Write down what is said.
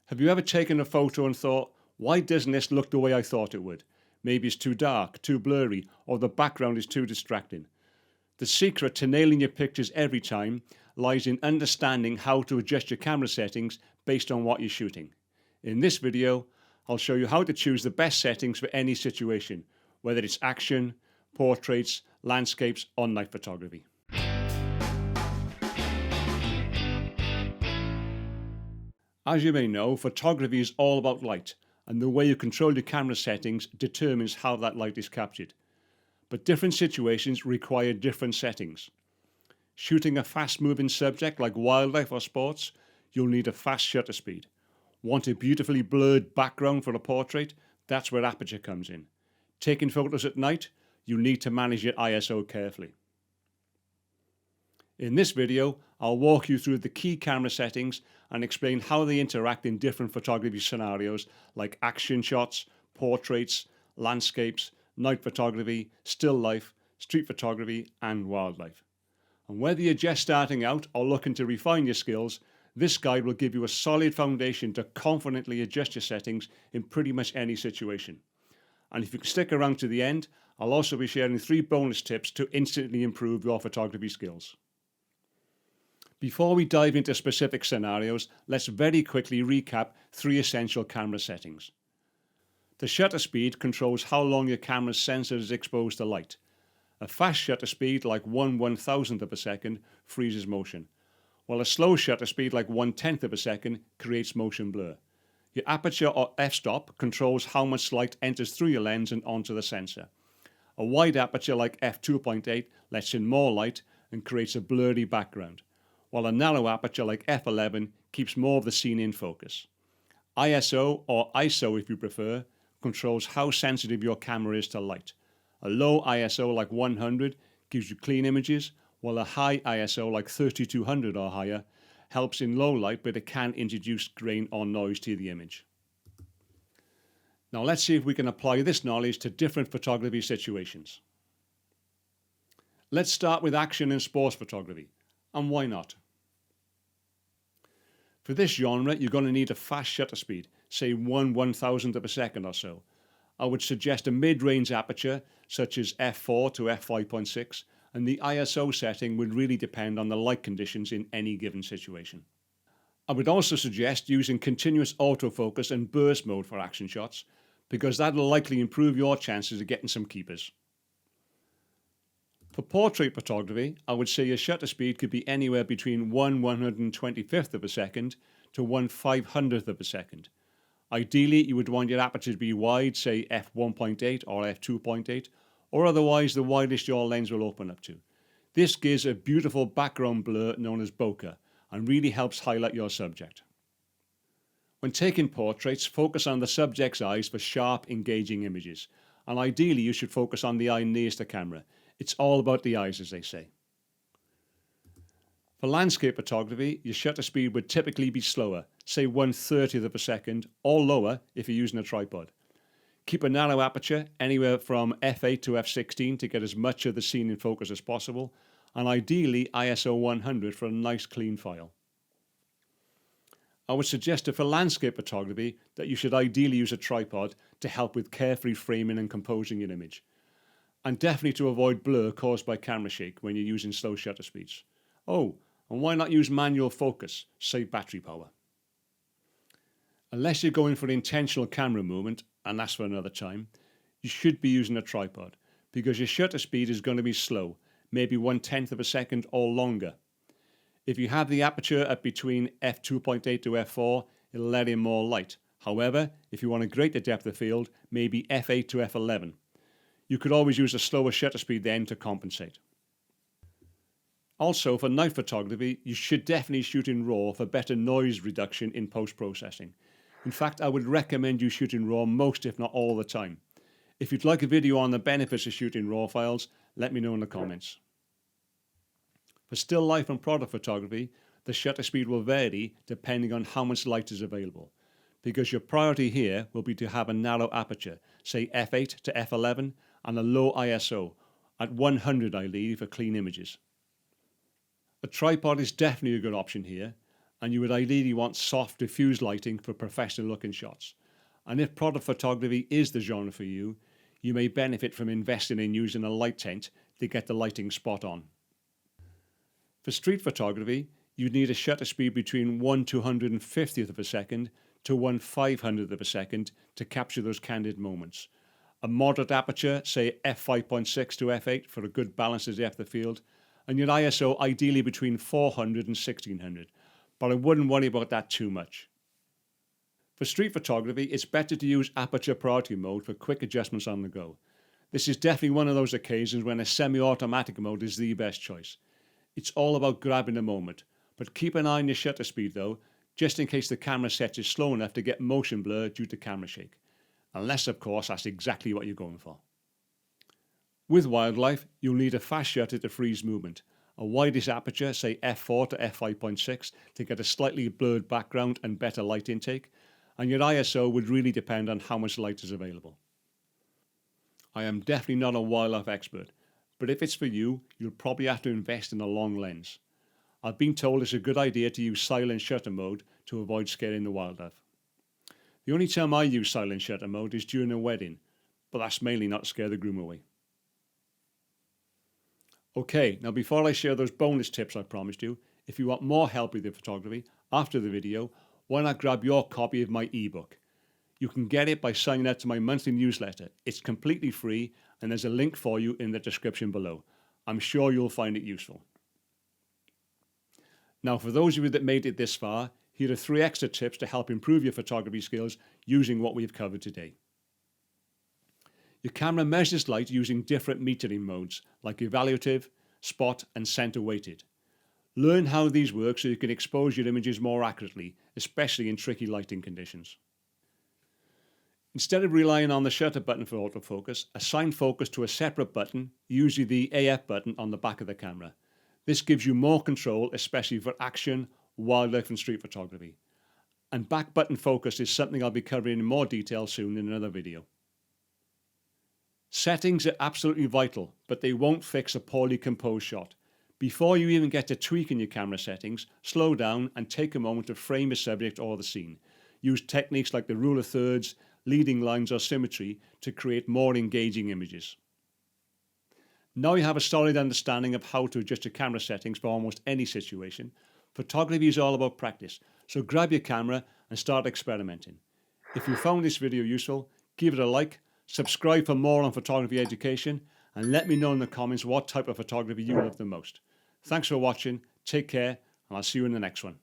Have you ever taken a photo and thought, why doesn't this look the way I thought it would? Maybe it's too dark, too blurry, or the background is too distracting. The secret to nailing your pictures every time lies in understanding how to adjust your camera settings based on what you're shooting. In this video, I'll show you how to choose the best settings for any situation, whether it's action, portraits, landscapes, or night photography. As you may know, photography is all about light, and the way you control your camera settings determines how that light is captured. But different situations require different settings. Shooting a fast-moving subject like wildlife or sports, you'll need a fast shutter speed. Want a beautifully blurred background for a portrait? That's where aperture comes in. Taking photos at night, you need to manage your ISO carefully. In this video, I'll walk you through the key camera settings and explain how they interact in different photography scenarios like action shots, portraits, landscapes, night photography, still life, street photography, and wildlife. And whether you're just starting out or looking to refine your skills, this guide will give you a solid foundation to confidently adjust your settings in pretty much any situation. And if you can stick around to the end, I'll also be sharing 3 bonus tips to instantly improve your photography skills. Before we dive into specific scenarios, let's very quickly recap 3 essential camera settings. The shutter speed controls how long your camera's sensor is exposed to light. A fast shutter speed like 1/1000th of a second freezes motion, while a slow shutter speed like 1/10th of a second creates motion blur. Your aperture or f-stop controls how much light enters through your lens and onto the sensor. A wide aperture like f2.8 lets in more light and creates a blurry background, while a narrow aperture like f11 keeps more of the scene in focus. ISO, or ISO if you prefer, controls how sensitive your camera is to light. A low ISO like 100 gives you clean images, while a high ISO like 3200 or higher helps in low light, but it can introduce grain or noise to the image. Now let's see if we can apply this knowledge to different photography situations. Let's start with action and sports photography. And why not? For this genre, you're going to need a fast shutter speed, say 1/1000th of a second or so. I would suggest a mid-range aperture, such as f4 to f5.6, and the ISO setting would really depend on the light conditions in any given situation. I would also suggest using continuous autofocus and burst mode for action shots, because that'll likely improve your chances of getting some keepers. For portrait photography, I would say your shutter speed could be anywhere between 1/125th of a second to 1/500th of a second. Ideally, you would want your aperture to be wide, say f1.8 or f2.8, or otherwise the widest your lens will open up to. This gives a beautiful background blur known as bokeh and really helps highlight your subject. When taking portraits, focus on the subject's eyes for sharp, engaging images, and ideally you should focus on the eye nearest the camera. It's all about the eyes, as they say. For landscape photography, your shutter speed would typically be slower, say 1/30th of a second, or lower if you're using a tripod. Keep a narrow aperture, anywhere from f8 to f16 to get as much of the scene in focus as possible, and ideally ISO 100 for a nice clean file. I would suggest that for landscape photography that you should ideally use a tripod to help with carefree framing and composing your image. And definitely to avoid blur caused by camera shake when you're using slow shutter speeds. Oh, and why not use manual focus, save battery power? Unless you're going for intentional camera movement, and that's for another time, you should be using a tripod, because your shutter speed is going to be slow, maybe 1/10th of a second or longer. If you have the aperture at between f2.8 to f4, it'll let in more light. However, if you want a greater depth of field, maybe f8 to f11. You could always use a slower shutter speed then to compensate. Also, for night photography, you should definitely shoot in RAW for better noise reduction in post-processing. In fact, I would recommend you shoot in RAW most, if not all the time. If you'd like a video on the benefits of shooting RAW files, let me know in the comments. For still life and product photography, the shutter speed will vary depending on how much light is available, because your priority here will be to have a narrow aperture, say f8 to f11, and a low ISO, at 100 ideally for clean images. A tripod is definitely a good option here, and you would ideally want soft diffuse lighting for professional looking shots. And if product photography is the genre for you, you may benefit from investing in using a light tent to get the lighting spot on. For street photography, you'd need a shutter speed between 1/250th of a second to 1/500th of a second to capture those candid moments. A moderate aperture, say f5.6 to f8 for a good balanced depth of field, and your ISO ideally between 400 and 1600, but I wouldn't worry about that too much. For street photography, it's better to use aperture priority mode for quick adjustments on the go. This is definitely one of those occasions when a semi-automatic mode is the best choice. It's all about grabbing the moment, but keep an eye on your shutter speed though, just in case the camera set is slow enough to get motion blur due to camera shake. Unless of course that's exactly what you're going for. With wildlife, you'll need a fast shutter to freeze movement, a widest aperture, say f4 to f5.6 to get a slightly blurred background and better light intake, and your ISO would really depend on how much light is available. I am definitely not a wildlife expert, but if it's for you, you'll probably have to invest in a long lens. I've been told it's a good idea to use silent shutter mode to avoid scaring the wildlife. The only time I use silent shutter mode is during a wedding, but that's mainly not to scare the groom away. Okay, now before I share those bonus tips I promised you, if you want more help with your photography after the video, why not grab your copy of my ebook? You can get it by signing up to my monthly newsletter. It's completely free and there's a link for you in the description below. I'm sure you'll find it useful. Now for those of you that made it this far, here are 3 extra tips to help improve your photography skills using what we've covered today. Your camera measures light using different metering modes like evaluative, spot and center weighted. Learn how these work so you can expose your images more accurately, especially in tricky lighting conditions. Instead of relying on the shutter button for autofocus, assign focus to a separate button, usually the AF button on the back of the camera. This gives you more control, especially for action, wildlife and street photography. And back button focus is something I'll be covering in more detail soon in another video. Settings are absolutely vital, but they won't fix a poorly composed shot. Before you even get to tweaking your camera settings, slow down and take a moment to frame the subject or the scene. Use techniques like the rule of thirds, leading lines or symmetry to create more engaging images. Now you have a solid understanding of how to adjust your camera settings for almost any situation. Photography is all about practice, so grab your camera and start experimenting. If you found this video useful, give it a like, subscribe for more on photography education, and let me know in the comments what type of photography you love the most. Thanks for watching, take care, and I'll see you in the next one.